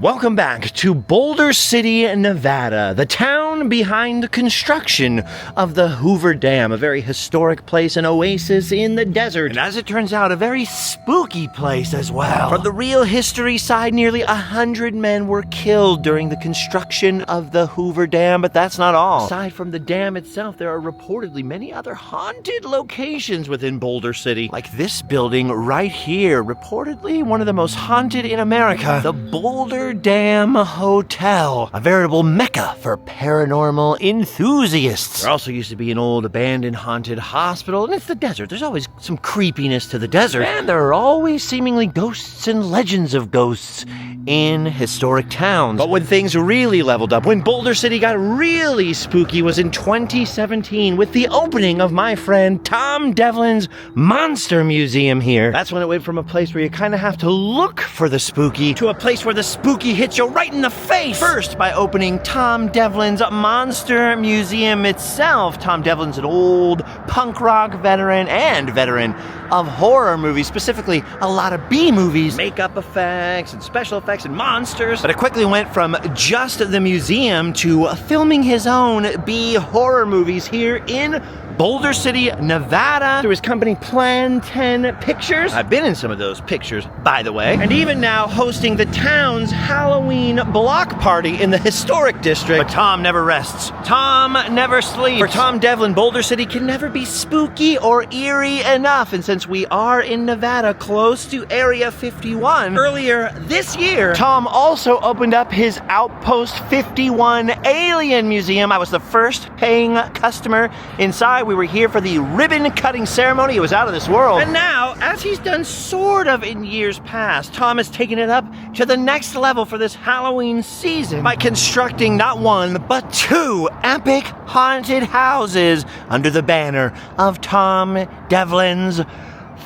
Welcome back to Boulder City, Nevada, the town behind the construction of the Hoover Dam, a very historic place, an oasis in the desert, and as it turns out, a very spooky place as well. From the real history side, nearly 100 men were killed during the construction of the Hoover Dam, but that's not all. Aside from the dam itself, there are reportedly many other haunted locations within Boulder City, like this building right here, reportedly one of the most haunted in America, the Boulder Dam Hotel, a veritable mecca for paranormal enthusiasts. There also used to be an old abandoned haunted hospital, and it's the desert. There's always some creepiness to the desert, and there are always seemingly ghosts and legends of ghosts in historic towns. But when things really leveled up, when Boulder City got really spooky, was in 2017 with the opening of my friend Tom Devlin's Monster Museum here. That's when it went from a place where you kind of have to look for the spooky to a place where the spooky hits you right in the face. First, by opening Tom Devlin's Monster Museum itself. Tom Devlin's an old punk rock veteran and veteran of horror movies, specifically a lot of B movies, makeup effects and special effects and monsters. But it quickly went from just the museum to filming his own B horror movies here in Boulder City, Nevada, through his company Plan 10 Pictures. I've been in some of those pictures, by the way. And even now hosting the town's Halloween block party in the historic district. But Tom never rests. Tom never sleeps. For Tom Devlin, Boulder City can never be spooky or eerie enough. And since we are in Nevada, close to Area 51, earlier this year, Tom also opened up his Outpost 51 Alien Museum. I was the first paying customer inside. We were here for the ribbon cutting ceremony. It was out of this world. And now, as he's done sort of in years past, Tom has taken it up to the next level for this Halloween season by constructing not one, but two epic haunted houses under the banner of Tom Devlin's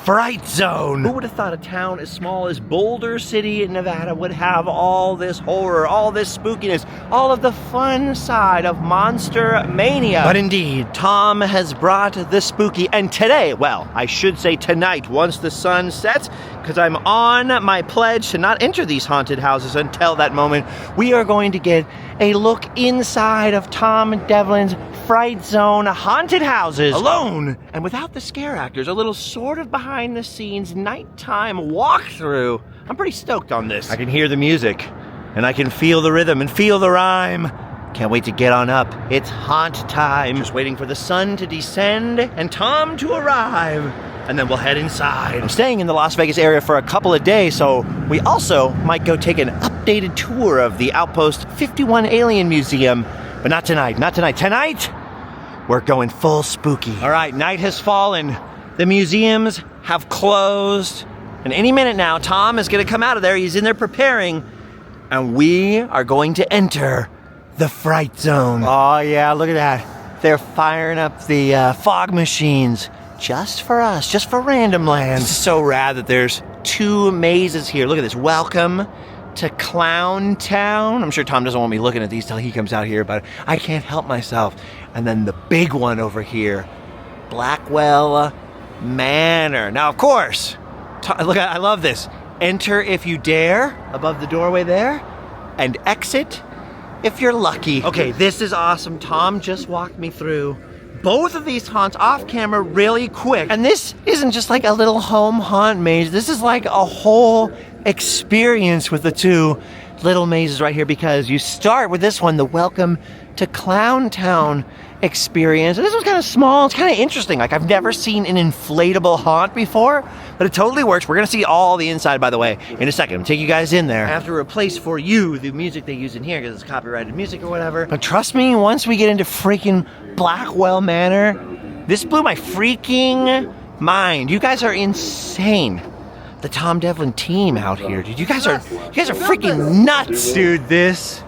Fright Zone. Who would have thought a town as small as Boulder City, Nevada would have all this horror, all this spookiness, all of the fun side of monster mania? But indeed, Tom has brought the spooky, and today, well, I should say tonight, once the sun sets, because I'm on my pledge to not enter these haunted houses until that moment, we are going to get a look inside of Tom Devlin's Fright Zone haunted houses, alone and without the scare actors, a little sort of behind the scenes nighttime walkthrough. I'm pretty stoked on this. I can hear the music and I can feel the rhythm and feel the rhyme. Can't wait to get on up. It's haunt time. Just waiting for the sun to descend and Tom to arrive. And then we'll head inside. I'm staying in the Las Vegas area for a couple of days, so we also might go take an updated tour of the Outpost 51 Alien Museum. But not tonight, not tonight. Tonight, we're going full spooky. All right, night has fallen. The museums have closed. And any minute now, Tom is gonna come out of there. He's in there preparing. And we are going to enter the Fright Zone. Oh yeah, look at that. They're firing up the fog machines. Just for us, just for Random Land. It's so rad that there's two mazes here. Look at this. Welcome to Clown Town. I'm sure Tom doesn't want me looking at these till he comes out here, but I can't help myself. And then the big one over here, Blackwell Manor. Now, of course, look, I love this. Enter if you dare, above the doorway there, and exit if you're lucky. Okay, this is awesome. Tom just walked me through both of these haunts off camera really quick. And this isn't just like a little home haunt maze. This is like a whole experience with the two little mazes right here, because you start with this one, the Welcome to Clown Town experience. And this one's kind of small. It's kind of interesting. Like, I've never seen an inflatable haunt before, but it totally works. We're going to see all the inside, by the way, in a second. I'm going to take you guys in there. I have to replace for you the music they use in here because it's copyrighted music or whatever. But trust me, once we get into freaking Blackwell Manor, this blew my freaking mind. You guys are insane. The Tom Devlin team out here, dude. You guys are freaking nuts, dude. This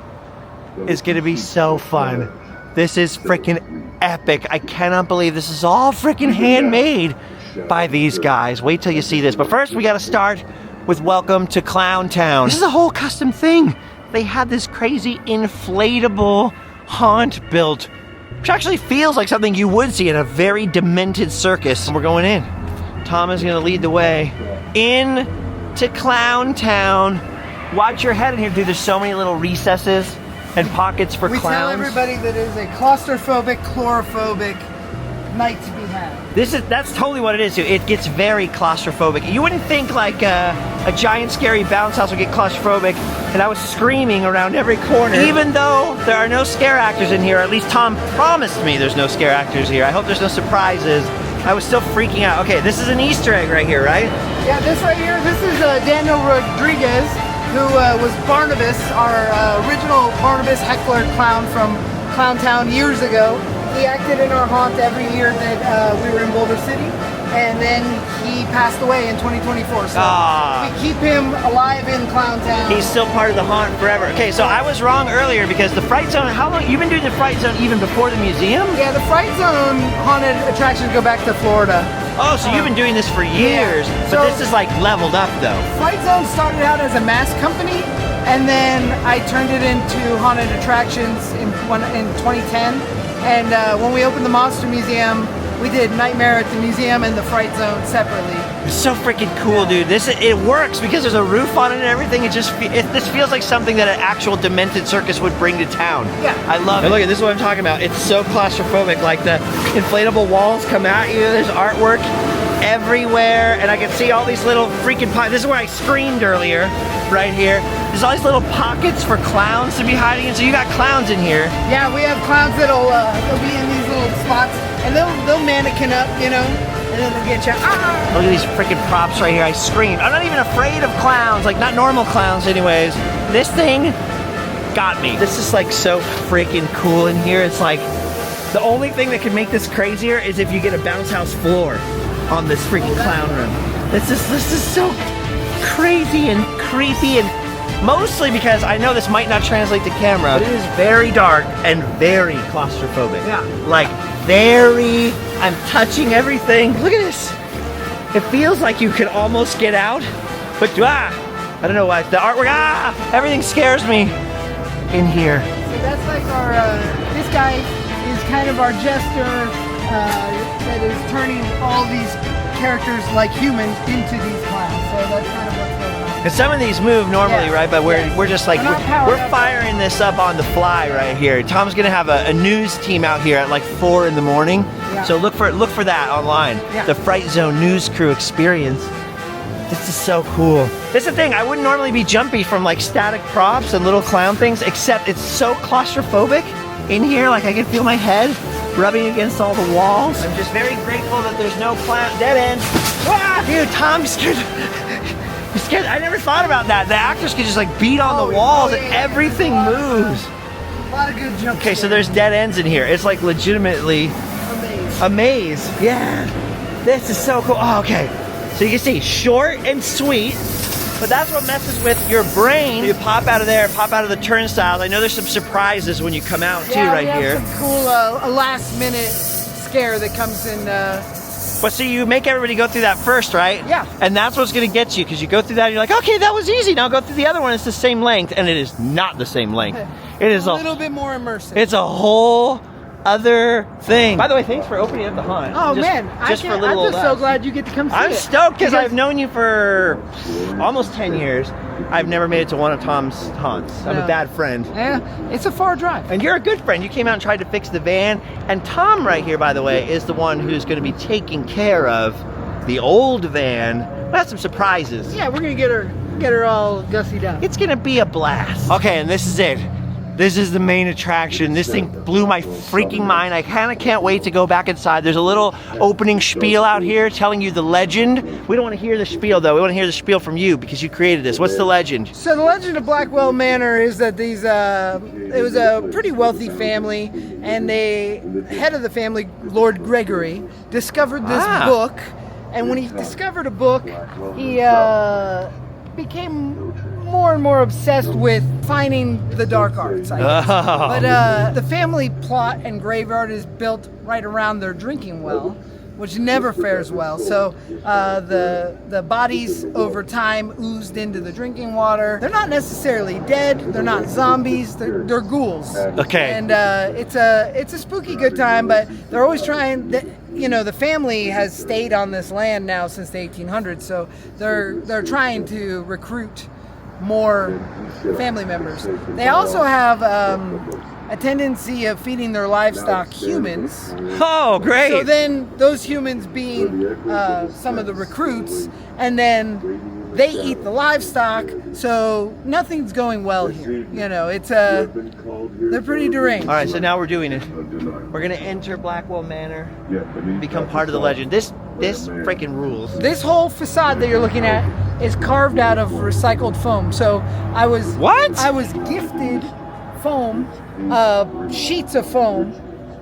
is going to be so fun. This is freaking epic. I cannot believe this is all freaking handmade by these guys. Wait till you see this. But first, we got to start with Welcome to Clown Town. This is a whole custom thing. They had this crazy inflatable haunt built, which actually feels like something you would see in a very demented circus. And we're going in. Tom is going to lead the way in to Clown Town. watch your head in here, dude. There's so many little recesses and pockets for We clowns. tell everybody that it is a claustrophobic, chlorophobic night to be had. That's totally what it is, dude. It gets very claustrophobic. You wouldn't think like a giant scary bounce house would get claustrophobic, and I was screaming around every corner. Even though there are no scare actors in here, at least Tom promised me there's no scare actors here. I hope there's no surprises. I was still freaking out. Okay, this is an Easter egg right here, right? Yeah, this right here, this is Daniel Rodriguez, who was Barnabas, our original Barnabas heckler clown from Clowntown years ago. He acted in our haunt every year that we were in Boulder City, and then he passed away in 2024. So we keep him alive in Clowntown. He's still part of the haunt forever. Okay, so I was wrong earlier because the Fright Zone, how long, you've been doing the Fright Zone even before the museum? Yeah, the Fright Zone haunted attractions go back to Florida. Oh, so you've been doing this for years, but this is like leveled up though. Fright Zone started out as a mask company, and then I turned it into haunted attractions in 2010. And when we opened the Monster Museum, we did Nightmare at the Museum and the Fright Zone separately. It's so freaking cool, dude. It works because there's a roof on it and everything. This feels like something that an actual demented circus would bring to town. Yeah. I love it. Look at this is what I'm talking about. It's so claustrophobic. Like the inflatable walls come at you. There's artwork everywhere, and I can see all these little freaking pockets. This is where I screamed earlier, right here. There's all these little pockets for clowns to be hiding in. So you got clowns in here. Yeah, we have clowns that'll they'll be in these little spots, and they'll mannequin up, you know, and then they'll get you. Ah! Look at these freaking props right here. I screamed. I'm not even afraid of clowns, like not normal clowns anyways. This thing got me. This is like so freaking cool in here. It's like the only thing that could make this crazier is if you get a bounce house floor on this freaking clown room. This is so crazy and creepy, and mostly because I know this might not translate to camera, but it is very dark and very claustrophobic. Yeah. Like very, I'm touching everything. Look at this. It feels like you could almost get out, but I don't know why. The artwork, everything scares me in here. So that's like our, this guy is kind of our jester that is turning all these characters like humans into these clowns. So that's kind of what's going on. Because some of these move normally, right? But we're just like, we're firing this up on the fly right here. Tom's gonna have a news team out here at like 4 in the morning. Yeah. So look for that online. Yeah. The Fright Zone News Crew Experience. This is so cool. This is the thing, I wouldn't normally be jumpy from like static props and little clown things, except it's so claustrophobic in here. Like I can feel my head rubbing against all the walls. I'm just very grateful that there's no clown dead end. Dude, Tom, you're scared. You're scared. I never thought about that. The actors could just like beat on the walls and everything moves. A lot of good jumps. Okay, so there's dead ends in here. It's like legitimately a maze. Yeah, this is so cool. Oh, okay. So you can see, short and sweet, but that's what messes with your brain. You pop out of there, pop out of the turnstiles. I know there's some surprises when you come out too, right here. Yeah, some cool a last minute scare that comes in. But see, you make everybody go through that first, right? Yeah. And that's what's gonna get you, because you go through that and you're like, okay, that was easy. Now go through the other one, it's the same length, and it is not the same length. It is a little bit more immersive. It's a whole other thing. By the way, thanks for opening up the haunt. Oh man, I'm just so glad you get to come see it. I'm stoked because I've known you for almost 10 years. I've never made it to one of Tom's haunts. I'm a bad friend. Yeah, it's a far drive. And you're a good friend. You came out and tried to fix the van. And Tom right here, by the way, is the one who's going to be taking care of the old van. We'll have some surprises. Yeah, we're going to get her all gussied up. It's going to be a blast. Okay, and this is it. This is the main attraction. This thing blew my freaking mind. I kind of can't wait to go back inside. There's a little opening spiel out here telling you the legend. We don't want to hear the spiel though. We want to hear the spiel from you because you created this. What's the legend? So the legend of Blackwell Manor is that it was a pretty wealthy family, and the head of the family, Lord Gregory, discovered this book. And when he discovered a book, he became more and more obsessed with finding the dark arts, I guess. But the family plot and graveyard is built right around their drinking well, which never fares well. So the bodies over time oozed into the drinking water. They're not necessarily dead. They're not zombies. They're ghouls. Okay. And it's a spooky good time, but they're always trying. The family has stayed on this land now since the 1800s, so they're trying to recruit more family members. They also have a tendency of feeding their livestock humans. Oh, great. So then those humans being some of the recruits, and then they eat the livestock, so nothing's going well here. You know, it's they're pretty deranged. All right, so now we're doing it. We're gonna enter Blackwell Manor, become part of the legend. This freaking rules. This whole facade that you're looking at is carved out of recycled foam. So I was gifted foam, sheets of foam,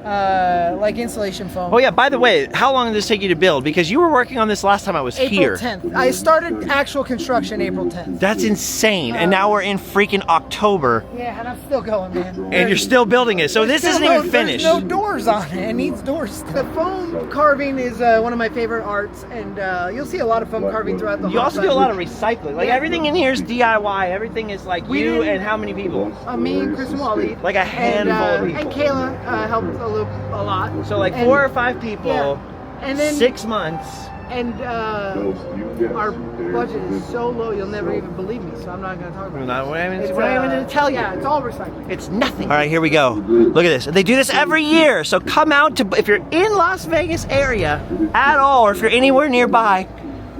like insulation foam. Oh yeah, by the way, how long did this take you to build? Because you were working on this last time I was here. April 10th. I started actual construction April 10th. That's insane. And now we're in freaking October. Yeah, and I'm still going, man. And you're still building it. So this isn't even finished. There's no doors on it. It needs doors. The foam carving is one of my favorite arts, and you'll see a lot of foam carving throughout the whole You also do a lot of recycling. Like everything in here is DIY. Everything is like you and how many people? Me and Chris and Wally. Like a handful of people. And Kayla helped a lot. So like 4 or 5 people, and then 6 months. And our budget is so low, you'll never even believe me. So I'm not going to talk about it. We're not even going to tell you. Yeah, it's all recycling. It's nothing. All right, here we go. Look at this. They do this every year. So come out to, if you're in Las Vegas area at all, or if you're anywhere nearby,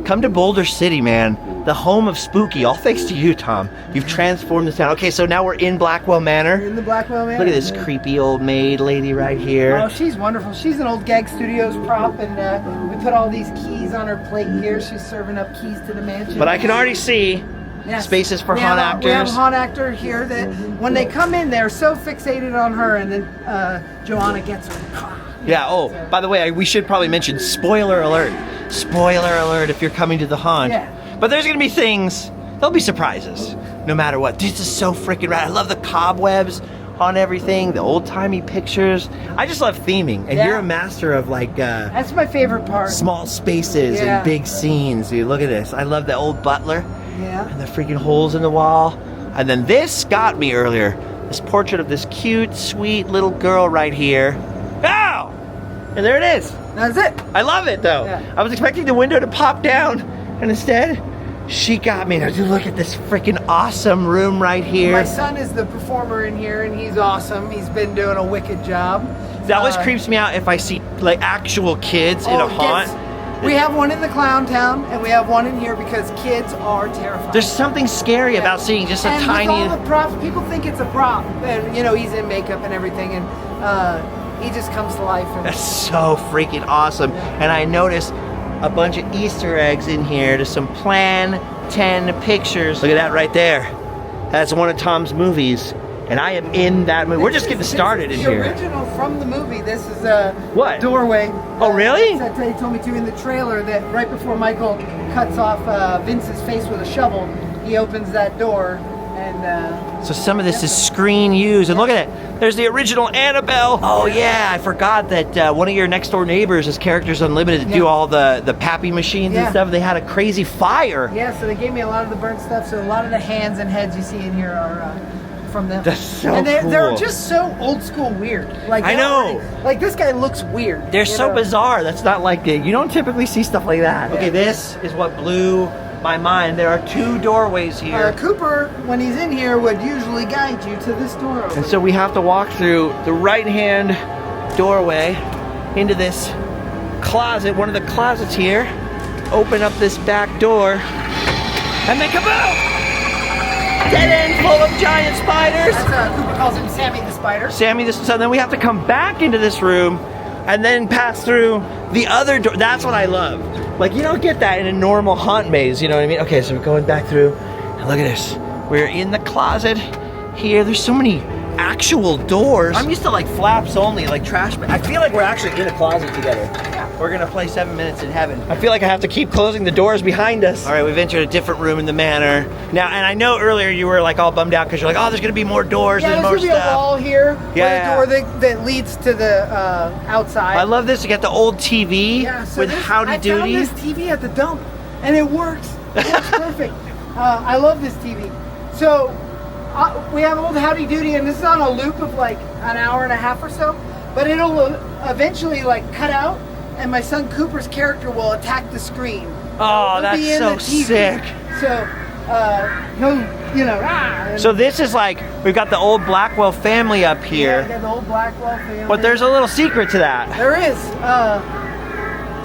come to Boulder City, man. The home of spooky. All thanks to you, Tom. You've transformed this town. Okay, so now we're in Blackwell Manor. We're in the Blackwell Manor. Look at this creepy old maid lady right here. Oh, she's wonderful. She's an old Gag Studios prop, and we put all these keys on her plate here. She's serving up keys to the mansion. But I can already see spaces for haunt actors. We have a haunt actor here that when they come in, they're so fixated on her, and then Joanna gets her. Yeah, oh, by the way, we should probably mention, spoiler alert. Spoiler alert if you're coming to the haunt. Yeah. But there's gonna be things, there'll be surprises, no matter what. This is so freaking rad. I love the cobwebs on everything, the old-timey pictures. I just love theming, and you're a master of like... that's my favorite part. Small spaces and big scenes. Dude, look at this. I love the old butler. Yeah. And the freaking holes in the wall. And then this got me earlier. This portrait of this cute, sweet little girl right here. Ow! And there it is. That's it. I love it though. Yeah. I was expecting the window to pop down, and instead, she got me. Now, dude, look at this freaking awesome room right here. My son is the performer in here, and he's awesome. He's been doing a wicked job. That always creeps me out if I see like actual kids in a haunt. We have one in the Clown Town, and we have one in here because kids are terrified. There's something scary about seeing just a and tiny... with all the props, people think it's a prop, and you know, he's in makeup and everything, and he just comes to life. And that's so freaking awesome. And I noticed a bunch of Easter eggs in here to some Plan 10 pictures. Look at that right there. That's one of Tom's movies. And I am in that movie. We're just getting started in here. The original from the movie. This is a what? Doorway. Oh, really? They told me to in the trailer that right before Michael cuts off Vince's face with a shovel, he opens that door. And so some of this is screen used. And look at it. There's the original Annabelle. Oh, yeah. I forgot that one of your next door neighbors is Characters Unlimited to do all the pappy machines and stuff. They had a crazy fire. Yeah, so they gave me a lot of the burnt stuff. So a lot of the hands and heads you see in here are... from them. That's so and cool. They're just so old school weird. Like I know. Like this guy looks weird. They're so bizarre. That's not like you don't typically see stuff like that. Okay, this is what blew my mind. There are 2 doorways here. Cooper, when he's in here, would usually guide you to this door. And so we have to walk through the right-hand doorway into this closet, one of the closets here. Open up this back door, and then kaboom! Dead end full of giant spiders. That's, Cooper calls him Sammy the Spider. So then we have to come back into this room and then pass through the other door. That's what I love. Like, you don't get that in a normal haunt maze, you know what I mean? Okay, so we're going back through, and look at this. We're in the closet here. There's so many actual doors. I'm used to like flaps only, like trash. I feel like we're actually in a closet together. We're gonna play 7 Minutes in Heaven. I feel like I have to keep closing the doors behind us. All right, we've entered a different room in the manor. Now, and I know earlier you were like all bummed out because you're like, oh, there's gonna be more doors, there's more stuff. Yeah, there's gonna be a wall here with a door that leads to the outside. I love this. You got the old TV with Howdy Doody. I found this TV at the dump, and it works. It works perfect. I love this TV. So we have old Howdy Doody, and this is on a loop of like an hour and a half or so, but it'll eventually like cut out, and my son Cooper's character will attack the screen. Oh, that's so sick. So you know. And So this is like, we've got the old Blackwell family up yeah, here. got the old Blackwell family. But there's a little secret to that. There is.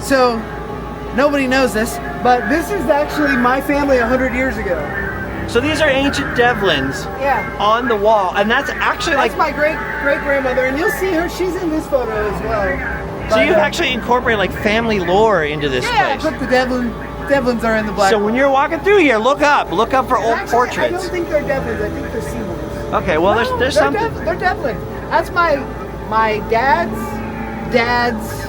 So nobody knows this, but this is actually my family 100 years ago. So these are ancient Devlins Yeah. on the wall, and that's actually That's like, my great grandmother, and you'll see her. She's in this photo as well. so But, you've actually incorporated like family lore into this yeah, place. but the Devlins are in the black. So when you're walking through here, look up for old Actually, I portraits. don't think they're Devlins. I think they're Seymours. Okay, well No, there's they're something. They're Devlin. That's my dad's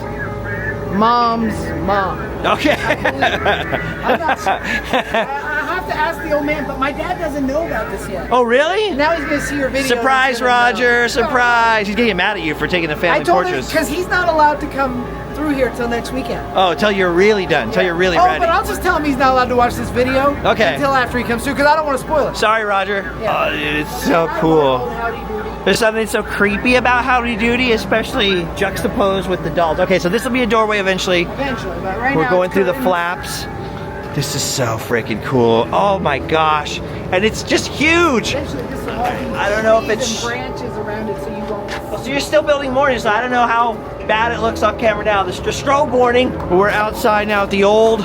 mom's mom. Okay. I'm not sure. I have to ask the old man, but my dad doesn't know about this yet. Oh really? Now he's gonna see your video. Surprise, and he's gonna know. Roger! Surprise! He's getting mad at you for taking the I family told him portraits. because he's not allowed to come through here till next weekend. Oh, till you're really done. Till you're really oh, ready. but I'll just tell him he's not allowed to watch this video Okay. until after he comes through because I don't want to spoil it. Sorry, Roger. Yeah. Oh, dude, it's so I cool. love old Howdy Doody. There's something so creepy about Howdy Doody, especially juxtaposed with the dolls. Okay, so this will be a doorway eventually. Eventually, but right We're now going it's through the curtains. flaps. This is so freaking cool. Oh my gosh. And it's just huge. Eventually, this will all be I don't know if trees it's- and branches around it, so you won't. So you're still building more, so I don't know how bad it looks on camera now. This is just strobe warning. We're outside now at the old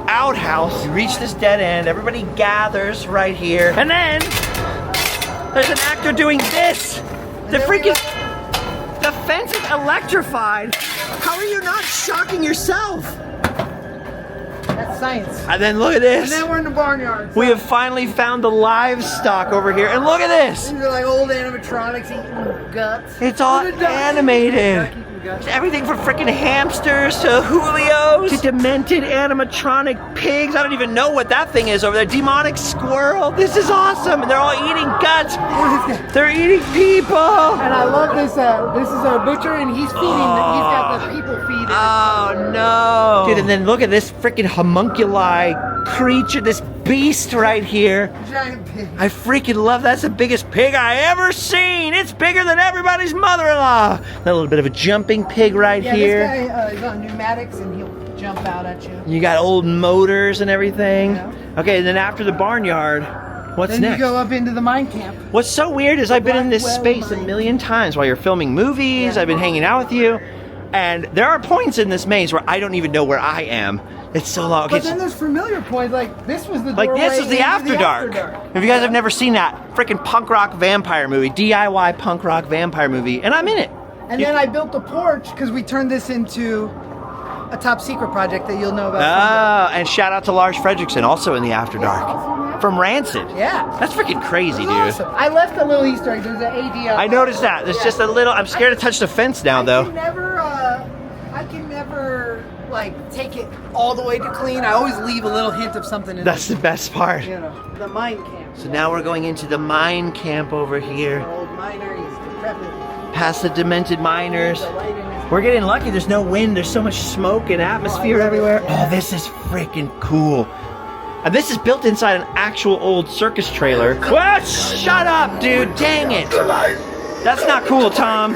outhouse. We reach this dead end. Everybody gathers right here. And then there's an actor doing this. The there we freaking, the fence is electrified. How are you not shocking yourself? That's science. And then look at And this. then we're in the barnyard. We have finally found the livestock over here. And look at this. These are like old animatronics eating guts. It's all Look at the duck. animated. Duck eating guts. Everything from freaking hamsters to Julios to demented animatronic pigs. I don't even know what that thing is over there. Demonic squirrel. This is awesome. And they're all eating guts. What is that? They're eating people. And I love this. This is our butcher, and he's feeding. He's got the people feed. Oh no. Dude, and then look at this freaking homunculi creature, this beast right here. Giant pig. I freaking love that's the biggest pig I ever seen. It's bigger than everybody's mother-in-law. That little bit of a jumping pig right Yeah, here. this guy is on pneumatics, and he'll jump out at you. You got old motors and everything. Yeah. Okay, and then after the barnyard, what's Then next? you go up into the mine camp. What's so weird is I've been in this Blackwell space a Mine. million times while you're filming movies. Yeah. I've been hanging out with you. And there are points in this maze where I don't even know where I am. It's so long. Okay, But then there's familiar points, like this was the like doorway this is the into After Dark. If you guys have never seen that freaking punk rock vampire movie, DIY punk rock vampire movie, and I'm in it. And then I built a porch because we turned this into a top secret project that you'll know about. Oh, and shout out to Lars Fredrickson, also in the After Dark. From Rancid. Yeah. That's freaking crazy, That's dude. awesome. I left a little Easter egg. There's an AD. I noticed that. There's just a little, I'm scared to touch the fence now, though. I can never like take it all the way to clean. I always leave a little hint of something in That's the best part. you know, the mine camp. So now we're going into the mine camp over here, Our old miner, he's decrepit. past the demented miners. The light in his We're getting lucky. There's no wind. There's so much smoke and atmosphere everywhere. Oh, this is freaking cool. And this is built inside an actual old circus trailer. What? Shut up, dude. Dang it. That's not cool, Tom.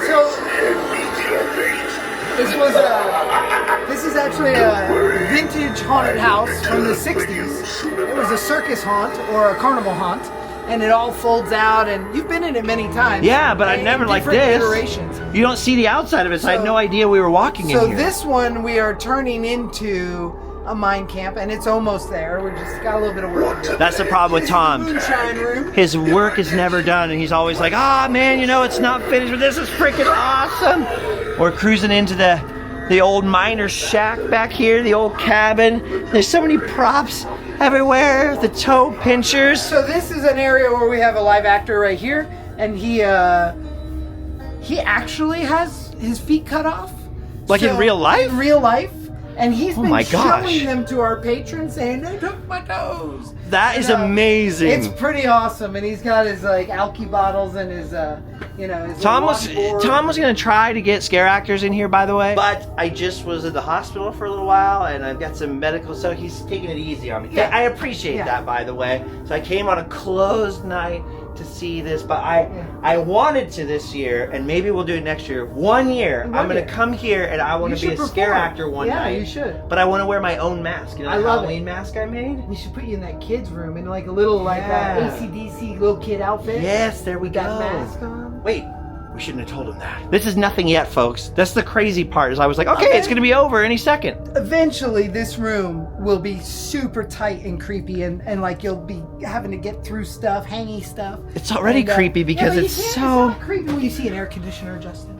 This is actually a vintage haunted house from the 60s. It was a circus haunt or a carnival haunt, and it all folds out, and you've been in it many times. Yeah, but I've In never like different this. iterations. You don't see the outside of it, so I had So- no idea we were walking in So here. this one we are turning into a mine camp, and it's almost there. We just got a little bit of work to do. That's the problem with Tom. Moonshine room. His work is never done, and he's always like, "Ah, man, you know it's not finished, but this is freaking awesome." We're cruising into the old miner's shack back here, the old cabin. There's so many props everywhere. The toe pinchers. So this is an area where we have a live actor right here, and he actually has his feet cut off. Like in real life? In real life. And he's been my gosh. showing them to our patrons saying, "They took my toes." That is You know, amazing. It's pretty awesome, and he's got his like alky bottles and his his Tom little was washboard. gonna try to get scare actors in here, by the way. But I just was at the hospital for a little while, and I've got some medical, so he's taking it easy on me. Yeah. I appreciate Yeah. that, by the way. So I came on a closed night to see this, but I wanted to this year, and maybe we'll do it next year. One year, I'm going to come here, and I want to be a scare actor one night. Yeah, you should. But I want to wear my own mask. You know, the Halloween mask I made? We should put you in that kid's room in like a little AC/DC little kid outfit. Yes, there we go. Got mask on. Wait. We shouldn't have told him that. This is nothing yet, folks. That's the crazy part, is I was like, okay, it's gonna be over any second. Eventually, this room will be super tight and creepy, and like you'll be having to get through stuff, hangy stuff. It's already creepy because it's It's so... not creepy when you see an air conditioner, Justin.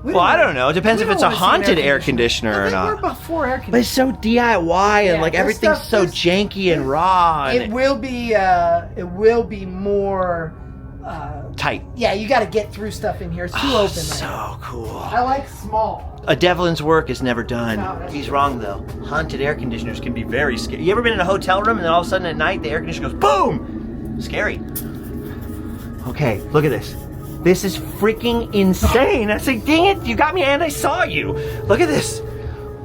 Well, I don't know. It depends if it's a haunted air conditioner or not. We're before air conditioner. But it's so DIY and like everything's so janky and raw. It will be more... tight. Yeah, you got to get through stuff in here. It's too open. So cool. I like small. A Devlin's work is never done. No, He's wrong though. Haunted air conditioners can be very scary. You ever been in a hotel room and then all of a sudden at night the air conditioner goes boom? Scary. Okay, look at this. This is freaking insane. I say, dang it, you got me and I saw you. Look at this.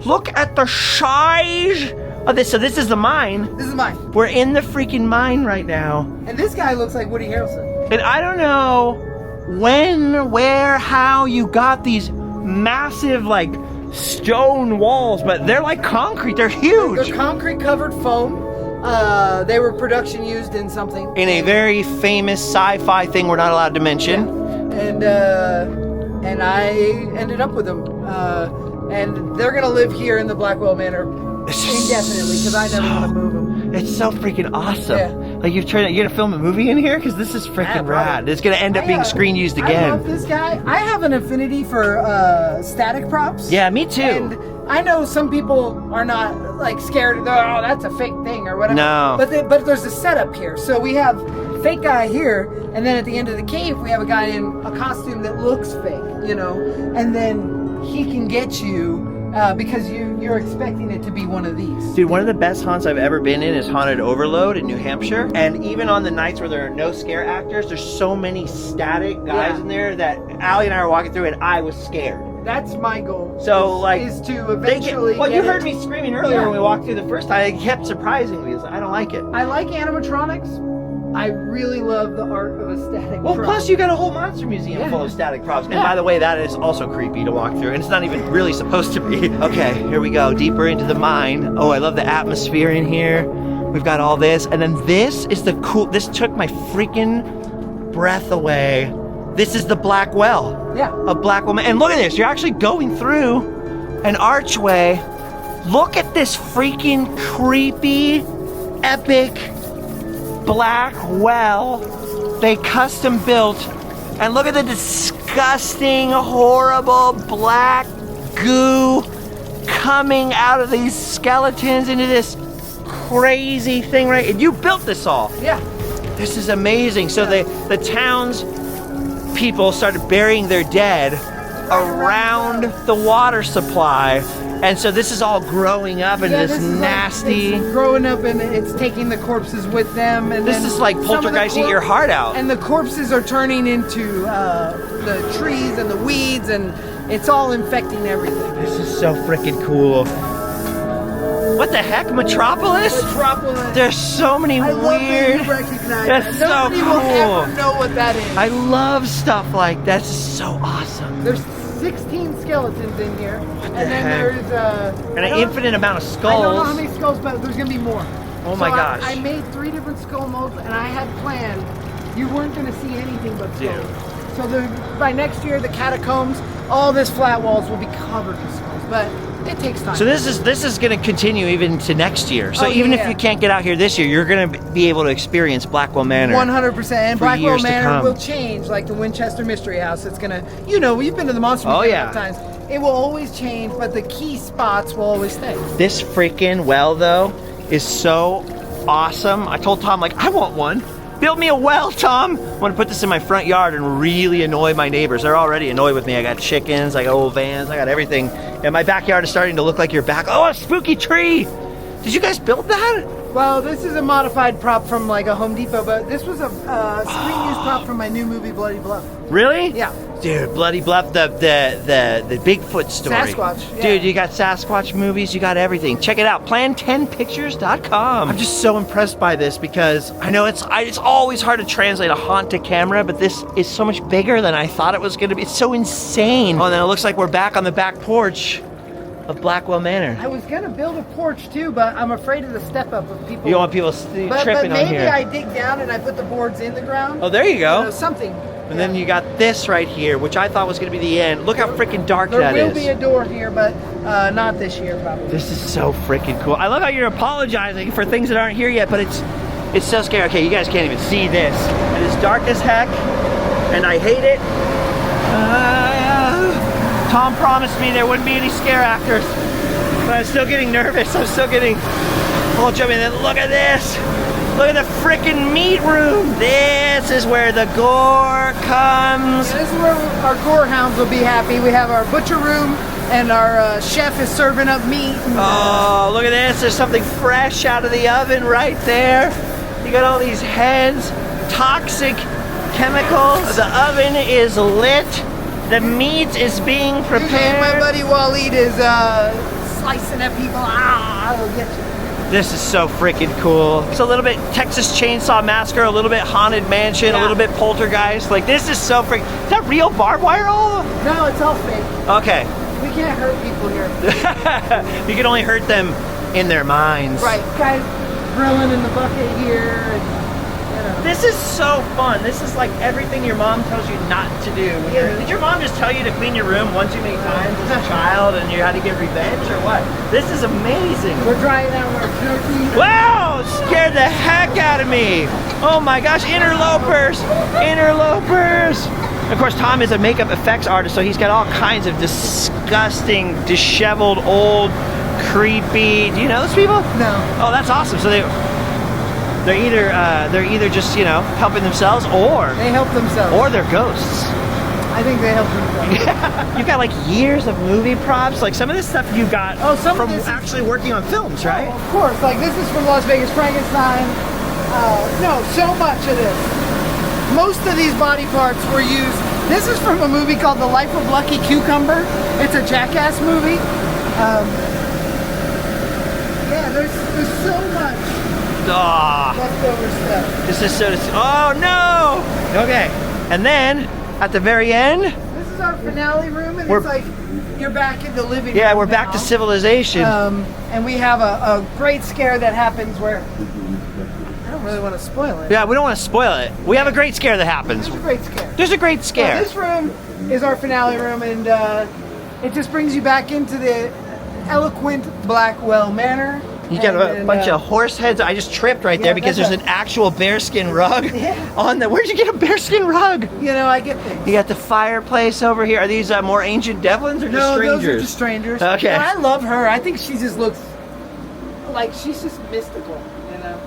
Look at the size of this. So this is the mine. This is mine. We're in the freaking mine right now. And this guy looks like Woody Harrelson. And I don't know when, where, how you got these massive, like, stone walls, but they're like concrete. They're huge. They're concrete covered foam. They were production used in something. In a very famous sci-fi thing we're not allowed to mention. Yeah. And I ended up with them. And they're gonna live here in the Blackwell Manor indefinitely because I never want to move them. It's so freaking awesome. Yeah. Like you're gonna film a movie in here? Because this is freaking rad. It's gonna end up being screen used again. I love this guy. I have an affinity for static props. Yeah, me too. And I know some people are not like scared. Oh, that's a fake thing or whatever. No. But there's a setup here. So we have fake guy here, and then at the end of the cave we have a guy in a costume that looks fake, you know, and then he can get you. Because you're expecting it to be one of these. Dude, one of the best haunts I've ever been in is Haunted Overload in New Hampshire. And even on the nights where there are no scare actors, there's so many static guys in there that Allie and I were walking through and I was scared. That's my goal. So is to eventually. You heard me screaming earlier when we walked through the first time. It kept surprising me. I don't like it. I like animatronics. I really love the art of a static prop. Plus you got a whole monster museum full of static props. And by the way, that is also creepy to walk through. And it's not even really supposed to be. Okay, here we go. Deeper into the mine. Oh, I love the atmosphere in here. We've got all this. And then this is the cool... This took my freaking breath away. This is the Black Well. Yeah. A Blackwell Manor. And look at this. You're actually going through an archway. Look at this freaking creepy, epic... black well they custom built, and look at the disgusting, horrible black goo coming out of these skeletons into this crazy thing, right? And you built this all. Yeah. This is amazing. So the town's people started burying their dead around the water supply. And so this is all growing up into this nasty... It's growing up and it's taking the corpses with them. And this is like Poltergeist Eat Your Heart Out. And the corpses are turning into the trees and the weeds, and it's all infecting everything. This is so freaking cool. What the heck? Metropolis? Metropolis. There's so many I weird... love that you recognize That's that. so Nobody cool. will ever know what that is. I love stuff like that. This is so awesome. There's 16 skeletons in here. And then heck? there's an infinite amount of skulls. I don't know how many skulls, but there's gonna be more. Oh my gosh. I made 3 different skull molds, and I had planned you weren't gonna see anything but skulls. Dude. So by next year, the catacombs, all this flat walls will be covered with skulls, but it takes time. So this is going to continue even to next year. So even if you can't get out here this year, you're going to be able to experience Blackwell Manor. 100%. And Blackwell years to Manor come. will change, like the Winchester Mystery House. It's gonna, you've been to the Monster Museum enough times. It will always change, but the key spots will always stay. This freaking well, though, is so awesome. I told Tom, like, I want one. Build me a well, Tom. I want to put this in my front yard and really annoy my neighbors. They're already annoyed with me. I got chickens, I got old vans, I got everything. And my backyard is starting to look like your back. Oh, a spooky tree. Did you guys build that? Well, this is a modified prop from like a Home Depot, but this was a screen use prop from my new movie Bloody Bluff. Really? Yeah. Dude, Bloody Bluff, the Bigfoot story. Sasquatch, yeah. Dude, you got Sasquatch movies, you got everything. Check it out, plan10pictures.com. I'm just so impressed by this because I know it's always hard to translate a haunt to camera, but this is so much bigger than I thought it was going to be. It's so insane. Oh, and then it looks like we're back on the back porch of Blackwell Manor. I was gonna build a porch too, but I'm afraid of the step up of people. You don't want people tripping on here. But maybe I dig down and I put the boards in the ground. Oh, there you go. You know, something. And then you got this right here, which I thought was going to be the end. Look how freaking dark that is. There will be a door here, but not this year probably. This is so freaking cool. I love how you're apologizing for things that aren't here yet, but it's so scary. Okay, you guys can't even see this. And it's dark as heck, and I hate it. Tom promised me there wouldn't be any scare actors, but I'm still getting nervous. I'm still getting all jumpy. And then look at this. Look at the freaking meat room. This is where the gore comes. Yeah, this is where our gore hounds will be happy. We have our butcher room, and our chef is serving up meat. Oh, look at this. There's something fresh out of the oven right there. You got all these heads, toxic chemicals. The oven is lit. The meat is being prepared. My buddy Waleed is slicing at people. I'll get you. This is so freaking cool. It's a little bit Texas Chainsaw Massacre, a little bit Haunted Mansion, a little bit Poltergeist. Like, this is so freaking... Is that real barbed wire all? No, it's all fake. Okay. We can't hurt people here. You can only hurt them in their minds. Right. Guys grilling in the bucket here. And, you know. This is so fun. This is like everything your mom tells you not to do. Did your mom just tell you to clean your room one too many times as a child and you had to get revenge or what? This is amazing. We're drying out our turkey. Wow! Scared the heck out of me. Oh my gosh, interlopers! Interlopers! Of course, Tom is a makeup effects artist, so he's got all kinds of disgusting, disheveled, old, creepy... Do you know those people? No. Oh, that's awesome. So they're either just, you know, helping themselves or... They help themselves. Or they're ghosts. I think they help themselves. Yeah. You've got like years of movie props. Like some of this stuff you got from actually working on films, right? Oh, of course. Like this is from Las Vegas Frankenstein. No, so much of this. Most of these body parts were used. This is from a movie called The Life of Lucky Cucumber. It's a Jackass movie. Yeah, there's so much leftover stuff. This is so... Oh, no! Okay. And then, at the very end... This is our finale room, and it's like you're back in the living room. Yeah, we're back to civilization. And we have a great scare that happens where... I don't really want to spoil it. Yeah, we don't want to spoil it. We have a great scare that happens. There's a great scare. There's a great scare. So this room is our finale room, and it just brings you back into the eloquent Blackwell Manor. You got a bunch of horse heads. I just tripped right there because there's an actual bearskin rug on the... Where'd you get a bearskin rug? You know, I get things. You got the fireplace over here. Are these more ancient Devlins or just no, strangers? No, those are just strangers. Okay. But I love her. I think she just looks like she's just mystical, you know?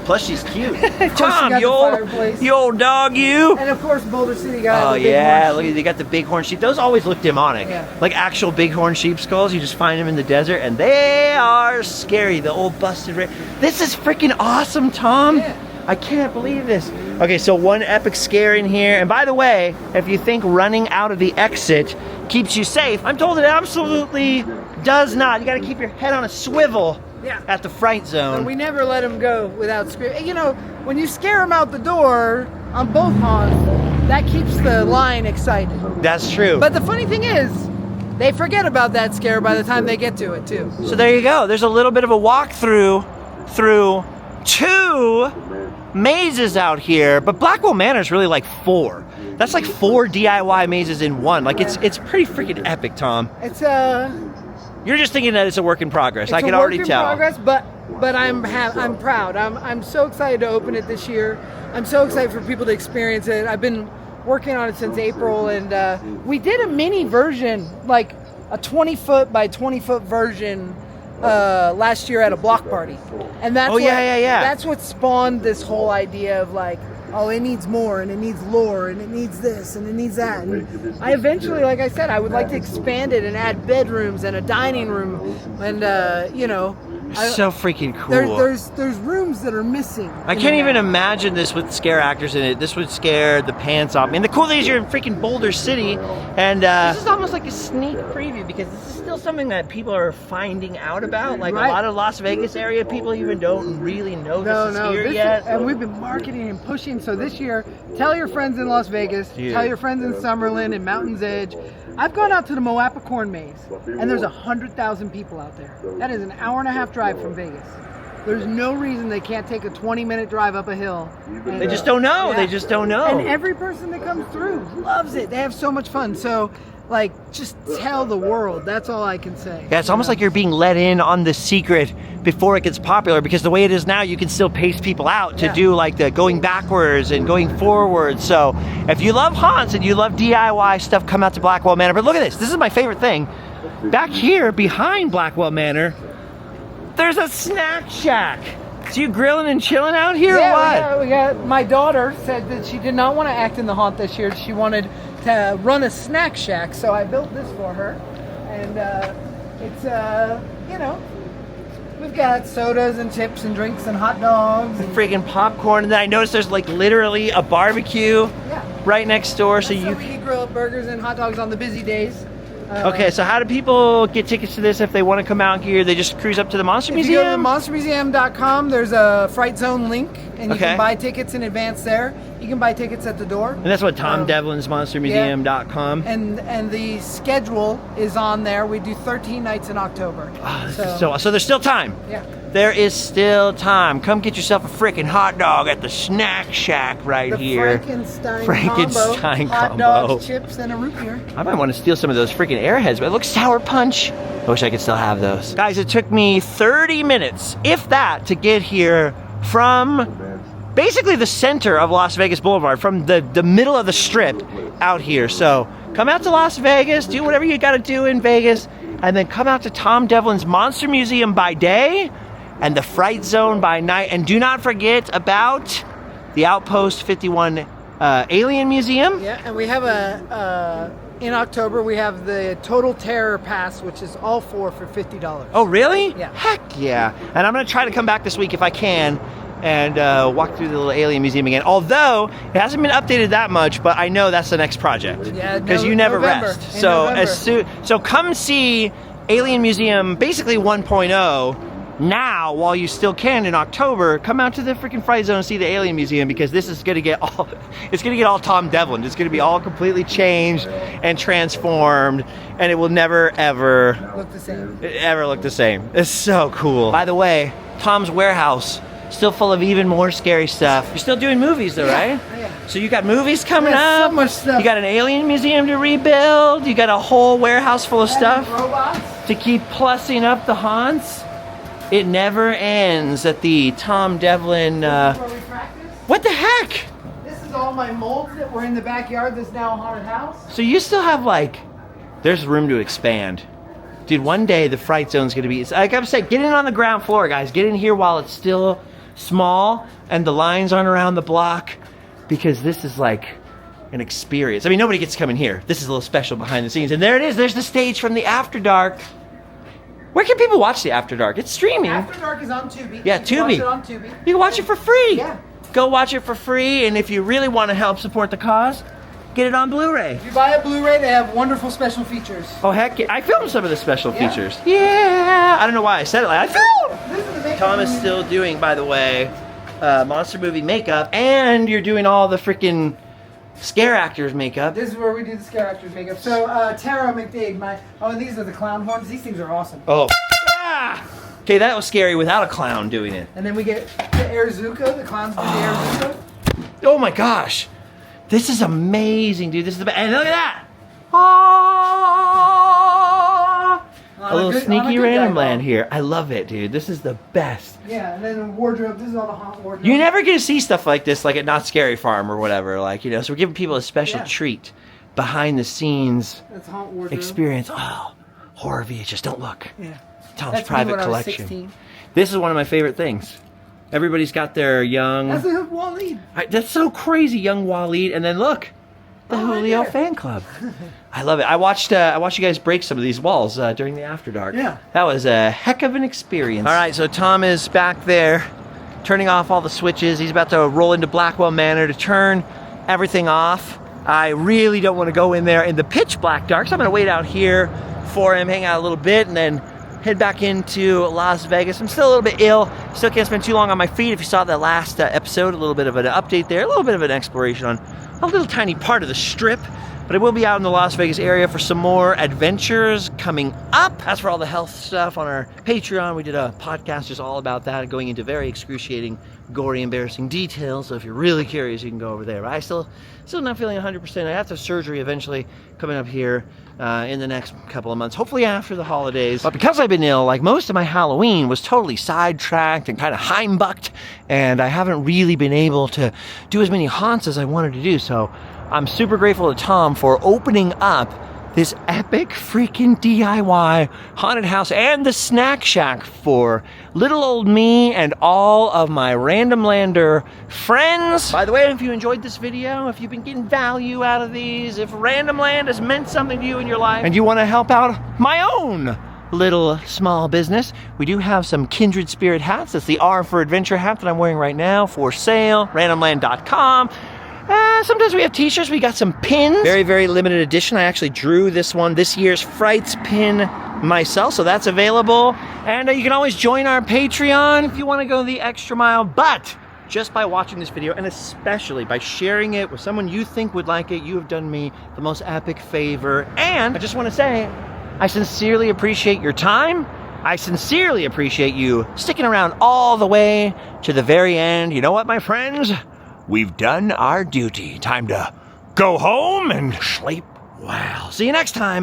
Plus, she's cute. Tom, you old dog, you. And of course, Boulder City got the big yeah, horn look, they got the bighorn sheep. Those always look demonic. Yeah. Like actual bighorn sheep skulls. You just find them in the desert, and they are scary. The old busted red. This is freaking awesome, Tom. Yeah. I can't believe this. Okay, so one epic scare in here. And by the way, if you think running out of the exit keeps you safe, I'm told it absolutely does not. You got to keep your head on a swivel. Yeah. At the Fright Zone. And we never let them go without screaming. You know, when you scare them out the door on both haunts, that keeps the line excited. That's true. But the funny thing is, they forget about that scare by the time they get to it, too. So there you go. There's a little bit of a walkthrough through 2 mazes out here, but Blackwell Manor is really like 4. That's like 4 DIY mazes in one. Like it's pretty freaking epic, Tom. It's You're just thinking that it's a work in progress. I can already tell. It's a work in progress, but I'm proud. I'm so excited to open it this year. I'm so excited for people to experience it. I've been working on it since April, and we did a mini version, like a 20-foot by 20-foot version last year at a block party. And that's that's what spawned this whole idea of like, oh, it needs more, and it needs lore, and it needs this, and it needs that. And I eventually, like I said, I would like to expand it and add bedrooms and a dining room and, you know, So freaking cool. There's rooms that are missing. I can't even imagine this with scare actors in it. This would scare the pants off me. And the cool thing is you're in freaking Boulder City, and this is almost like a sneak preview because this is still something that people are finding out about. Like a lot of Las Vegas area people even don't really know this is here yet. And we've been marketing and pushing. So this year, tell your friends in Las Vegas, tell your friends in Summerlin and Mountain's Edge. I've gone out to the Moapa Corn Maze, and there's 100,000 people out there. That is an hour-and-a-half drive from Vegas. There's no reason they can't take a 20-minute drive up a hill. They just don't know. They just don't know. And every person that comes through loves it. They have so much fun. So, like, just tell the world. That's all I can say. Yeah, it's almost like you're being let in on the secret before it gets popular, because the way it is now, you can still pace people out to do like the going backwards and going forward. So if you love haunts and you love DIY stuff, come out to Blackwell Manor. But look at this. This is my favorite thing. Back here behind Blackwell Manor, there's a snack shack. So you grilling and chilling out here or what? We got, my daughter said that she did not want to act in the haunt this year. She wanted to run a snack shack. So I built this for her. And it's, you know, we've got sodas and chips and drinks and hot dogs. And freaking popcorn. And then I noticed there's like literally a barbecue right next door. So you can grill burgers and hot dogs on the busy days. Okay, so how do people get tickets to this if they want to come out here? They just cruise up to the Monster Museum? If you go to monstermuseum.com, there's a Fright Zone link, and you can buy tickets in advance there. You can buy tickets at the door. And that's what Tom Devlin's monstermuseum.com. And the schedule is on there. We do 13 nights in October. So there's still time. Yeah. There is still time. Come get yourself a freaking hot dog at the snack shack right here. Frankenstein combo. Hot dogs, chips, and a root beer. I might want to steal some of those freaking Airheads, but it looks Sour Punch. I wish I could still have those. Guys, it took me 30 minutes, if that, to get here from basically the center of Las Vegas Boulevard, from the middle of the strip out here. So come out to Las Vegas, do whatever you got to do in Vegas, and then come out to Tom Devlin's Monster Museum by day and the Fright Zone by night. And do not forget about the Outpost 51 Alien Museum. Yeah, and we have in October, we have the Total Terror Pass, which is all for $50. Oh, really? Yeah. Heck yeah. And I'm going to try to come back this week if I can and walk through the little alien museum again. Although, it hasn't been updated that much, but I know that's the next project. Yeah, because you never rest. So come see Alien Museum, basically 1.0, now while you still can in October. Come out to the freaking Fright Zone and see the Alien Museum, because this is gonna get all Tom Devlin. It's gonna be all completely changed and transformed, and it will never ever look the same. It's so cool. By the way, Tom's warehouse still full of even more scary stuff. You're still doing movies though, right? Yeah. So you got movies coming up. So much stuff. You got an alien museum to rebuild. You got a whole warehouse full of stuff robots to keep plussing up the haunts. It never ends at the Tom Devlin. Where we practice. What the heck? This is all my molds that were in the backyard. That's now a haunted house. So you still have there's room to expand. Dude, one day the Fright Zone's gonna be, like I'm saying, get in on the ground floor, guys. Get in here while it's still small and the lines aren't around the block, because this is like an experience. I mean, nobody gets to come in here. This is a little special behind the scenes. And there it is. There's the stage from the After Dark. Where can people watch the After Dark? It's streaming. After Dark is on Tubi. Yeah, Tubi. You can watch it on Tubi. You can watch it for free. Yeah. Go watch it for free, and if you really want to help support the cause, get it on Blu-ray. If you buy a Blu-ray, they have wonderful special features. Oh, heck yeah. I filmed some of the special features. Yeah. I don't know why I said it like I filmed. Tom is still doing, by the way, monster movie makeup, and you're doing all the freaking scare actors makeup. This is where we do the scare actors makeup. So Tara McDade, and these are the clown horns. These things are awesome. Oh. Ah! Okay, that was scary without a clown doing it. And then we get the Airzuka. The clowns do the Airzuka. Oh my gosh. This is amazing, dude. This is the best. And look at that. A little sneaky random land here. I love it, dude. This is the best. Yeah, and then the wardrobe. This is all the haunt wardrobe. You never get to see stuff like this, like at Not Scary Farm or whatever. So we're giving people a special treat, behind the scenes experience. Oh, horror VHS. Don't look. Yeah. Tom's private collection. This is one of my favorite things. Everybody's got their young. That's a Waleed. That's so crazy, young Waleed. And then look, the Julio fan club. I love it. I watched you guys break some of these walls during the After Dark. Yeah. That was a heck of an experience. All right, so Tom is back there turning off all the switches. He's about to roll into Blackwell Manor to turn everything off. I really don't want to go in there in the pitch black dark, so I'm going to wait out here for him, hang out a little bit, and then head back into Las Vegas. I'm still a little bit ill. Still can't spend too long on my feet. If you saw that last episode, a little bit of an update there, a little bit of an exploration on a little tiny part of the strip. But I will be out in the Las Vegas area for some more adventures coming up. As for all the health stuff on our Patreon, we did a podcast just all about that, going into very excruciating, gory, embarrassing details. So if you're really curious, you can go over there. But I still not feeling 100%. I have to have surgery eventually coming up here in the next couple of months, hopefully after the holidays. But because I've been ill, like most of my Halloween was totally sidetracked and kind of heimbucked, and I haven't really been able to do as many haunts as I wanted to do. So I'm super grateful to Tom for opening up this epic freaking DIY haunted house and the snack shack for little old me and all of my Random Lander friends. By the way, if you enjoyed this video, if you've been getting value out of these, if Random Land has meant something to you in your life, and you want to help out my own little small business, we do have some Kindred Spirit hats. That's the R for Adventure hat that I'm wearing right now for sale, randomland.com. Sometimes we have t-shirts, we got some pins. Very, very limited edition. I actually drew this one, this year's Frights pin myself, so that's available. And you can always join our Patreon if you want to go the extra mile. But just by watching this video, and especially by sharing it with someone you think would like it, you have done me the most epic favor. And I just want to say, I sincerely appreciate your time. I sincerely appreciate you sticking around all the way to the very end. You know what, my friends? We've done our duty. Time to go home and sleep well. See you next time.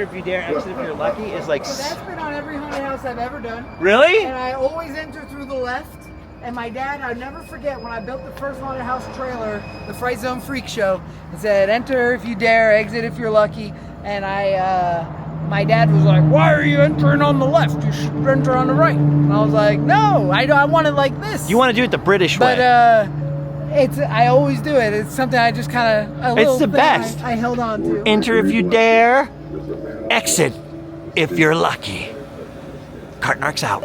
If you dare, exit if you're lucky is like. So that's been on every haunted house I've ever done. Really? And I always enter through the left. And my dad, I'll never forget when I built the first haunted house trailer, the Fright Zone Freak Show. It said, "Enter if you dare, exit if you're lucky." And my dad was like, "Why are you entering on the left? You should enter on the right." And I was like, "No, I want it like this." You want to do it the British way. But I always do it. It's something I just kind of. It's the best. I held on to. Enter if you dare. Exit if you're lucky. Cartnarks out.